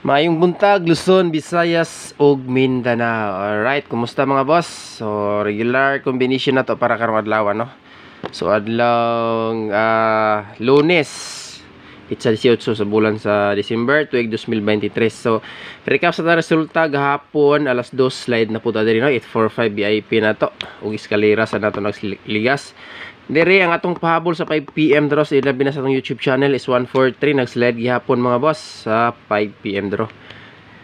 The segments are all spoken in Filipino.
Maayong buntag, Luzon, Visayas, ug Mindanao. Alright, kumusta mga boss? So, regular combination na to para karong adlaw, no? So, adlawng Lunes, itsa 18 sa bulan sa December, tuig 2023. So, recap sa resulta gahapon, alas 2, slide na po ta diri, no? 845 VIP na to. Ug eskalera sa nato nagligas. Dere ang atong pahabol sa 5 PM draw sa ilabi na sa atong YouTube channel is 143 nag-slide gihapon mga boss sa 5 PM draw.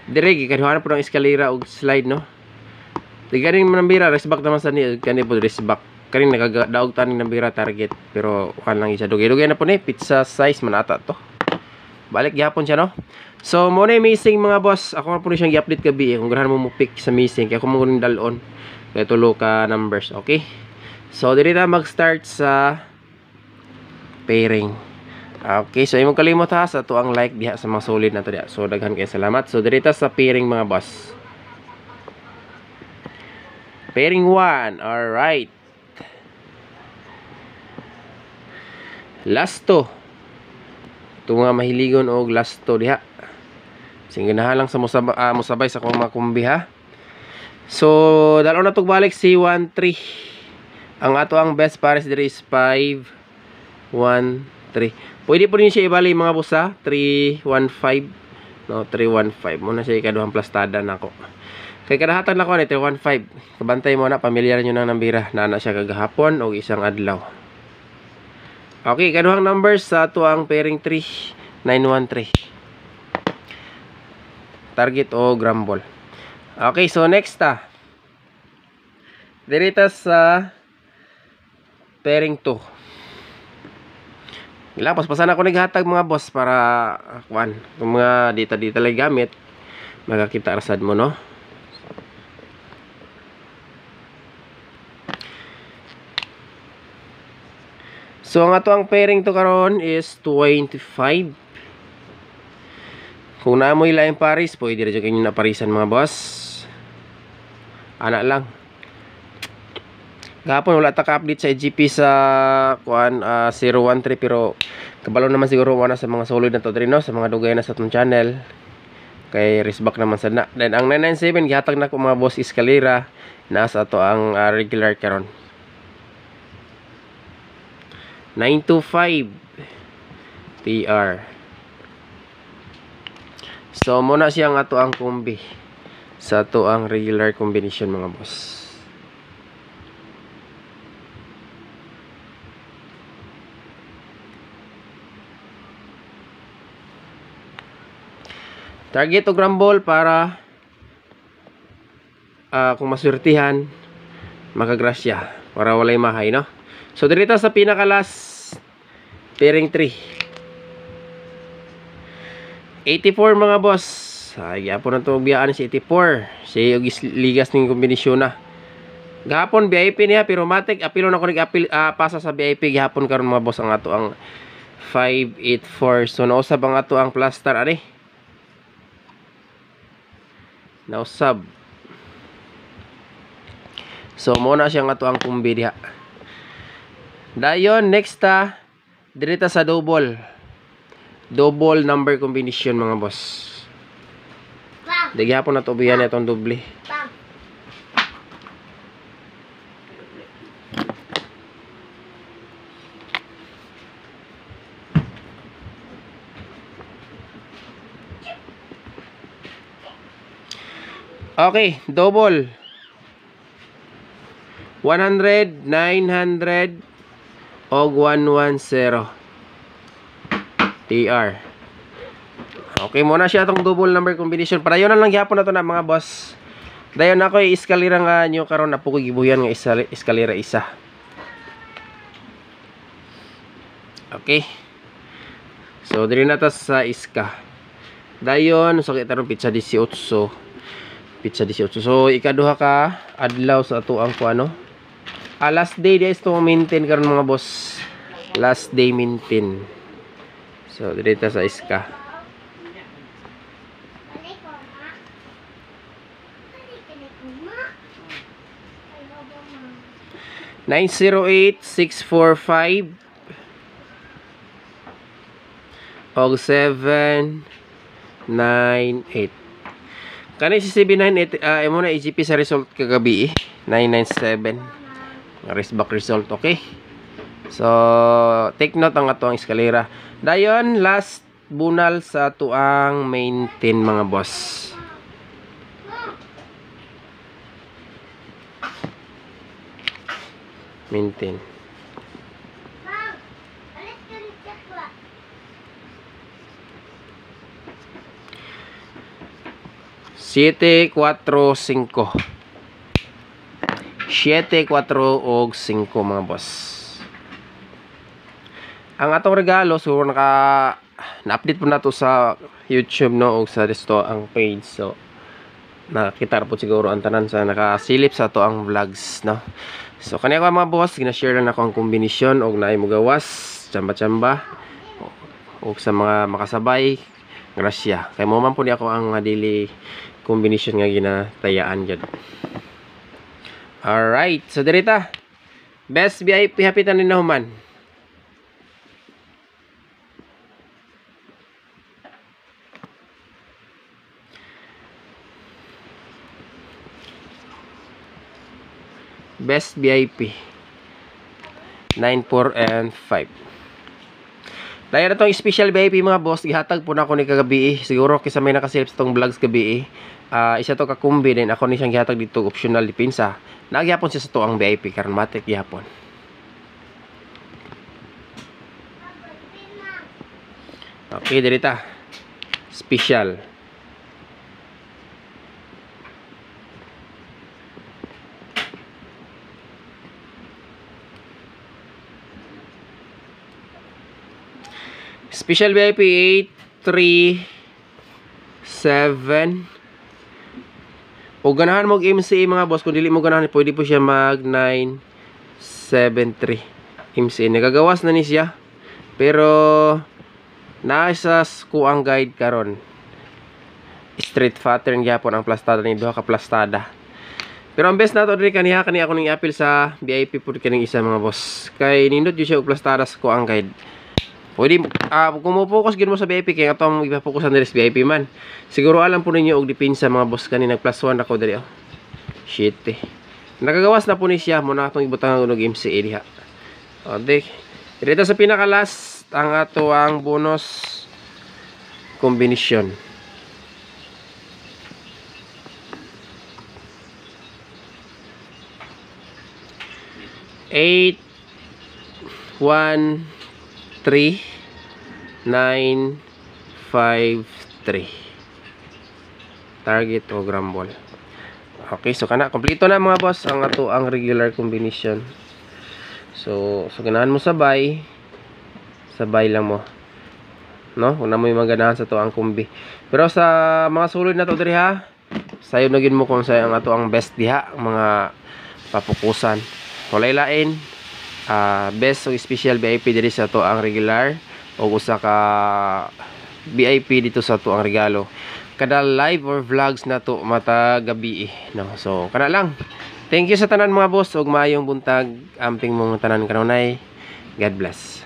Dere gikaduhan po ng eskalera og slide, no. Di ganing nambira rest back naman sa ni kani po rest back. Kaning nagadaog taning nambira target pero kan lang isa dugay-dugay na po ni pizza size manata to. Balik gihapon siya, no. So mo na missing mga boss. Ako na po ni siyang i-update gabi kung ganahan mo pick sa missing kaya ako mo ning dalon. Kaya tulo ka numbers, okay? So, dito na mag-start sa pairing. Okay, so imong kalimot ha sa tuang like diha sa mga solid na to diha. So, daghan kayo salamat. So, dito sa pairing mga boss. Pairing 1. Alright. Last to. Ito nga mahiligon og last to diha. Sige na lang sa musabay sa kong makumbi ha. So, dalaw na tog balik si 1-3. Ang ato ang best pares diri is 5, 1, 3. Pwede po rin siya ibali mga busa. 3, 1, 5. No, 3, 1, 5. Muna siya ikaduhang plastada na ako. Kay kadahatag na ko ni 3, 1, 5. Kabantay mo na. Pamilyar nyo ng nambira. Nana siya kagahapon o isang adlaw. Okay, ikaduhang numbers sa ato ang pairing 3, 9, 1, 3. Target o grumble. Okay, so next dirita sa pairing 2. Paspasan ako naghatag mga boss para kung mga dita lang gamit magkakita rasad mo, no. So ang ato ang pairing to karon is 25. Kung naamoy laing paris pwede rin kayo na parisan mga boss. Anak lang. Gapon wala ta ka-update sa EGP sa 013 pero kabalo naman siguro wala sa mga solid na to diri, no, sa mga dugay na sa atong channel. Kay risback naman sa na. Then ang 997 gihatag na ko mga boss eskalera nasa ato ang regular karon. 925 TR. So muna siyang ato ang kombi sa ato ang regular combination mga boss. Target o grumble para kung maswertihan makagrasya para walay mahay, no. So dito sa pinakalas pairing 3 84 mga boss. Ay gyapon na to biyaan si 84. Si og ligas ning kombinasyon na. Gahapon VIP niya pero matik apilo na ko nag-apil pasa sa VIP gihapon karon mga boss ang ato ang 584. So nausab ang ato ang plaster ani. Nausab. So muna siyang ato ang kumbi diha. Dayon next dirita sa double number combination mga boss. Digihapon na to biyan itong doble. Okay, double 100, 900 og 110 TR. Okay muna siya itong double number combination. Para yun na lang gihapon na to na mga boss. Dayon ako iskalira nga nyo karon na po gibuyan nga iskalira isa. Okay. So diri na ta sa iska. Dayon so kita ron pizza 18. Pizza 18. So ikaduha ka adlaw sa ato ang kuano. Last day guys to maintain karon mga boss. Last day maintain. So dito sa iska. (908,645) og 7 Kani si CB98 imo na EGP sa result kagabi 997 back result. Okay, so take note ang ato ang eskalera dayon. Last bunal sa ato ang maintain mga boss. Maintain 7, 4, 5. 7, 4 og 5 mga boss. Ang atong regalo so na-update po na to sa YouTube no og sa resto ang page. So nakita po siguro ang tanan sa nakasilip sa to ang vlogs no. So kani ako mga boss, gina-share lang ako ang kombinasyon og naay mo gawas, tsamba-tsamba og sa mga makasabay. Grasya. Kay mo man po ni ako ang daily combination nga ginatayaan dyan. Alright. So, dirita. Best VIP hapitan ni nahuman. Best VIP. 9, 4, and 5. Dahil na itong special VIP mga boss, gihatag po na ako ni kagabi. Siguro kisa may nakasilip sa itong vlogs gabi. Isa to kakumbi din. Ako ni siyang gihatag dito optional dipinsa. Nagyapon siya sa to ang VIP. Karmatik gihapon. Okay, dirita. Special. Special VIP 8, 3, 7. O ganahan mo MCA mga boss. Kung dili mo ganahan, pwede po siya mag 9, 7, 3 MCA. Nagagawas na ni siya. Pero nasa kuang guide karon. Straight pattern gyapon ang plastada ni duha ka plastada. Pero ang best nato diri kaniha kani ako ning apil sa VIP pud kaning isa mga boss. Kay nindot gyud siya og plastada sa kuang guide. Pwede, kung mo-focus gid mo sa VIP, kaya ito ang ipafokusan nila sa VIP man. Siguro alam po ninyo og dipinsa mga boss kanina, plus 1 ako dali. Oh. Shit eh. Nagagawas na po ni siya, muna itong ibutang ng MCA diha. O, dito sa pinaka-last, ang ato ang bonus combination. Eight, 1, 3, 9, 5, 3. Target o grumble. Okay, so kana kompleto na mga boss ang ato ang regular combination. So ganahan mo sabay lang mo. No, kung na mo maganahan sa to ang kumbi. Pero sa mga sulod na to diri ha, sayo na gid mo kung sayo ang ato ang best diha, ang mga papukusan. Walay lain. Best o special VIP diri sa to ang regular o usa ka VIP dito sa to ang regalo kada live or vlogs na to mata gabi no. So kana lang, thank you sa tanan mga boss ug maayong buntag amping mong tanan kanunay. God bless.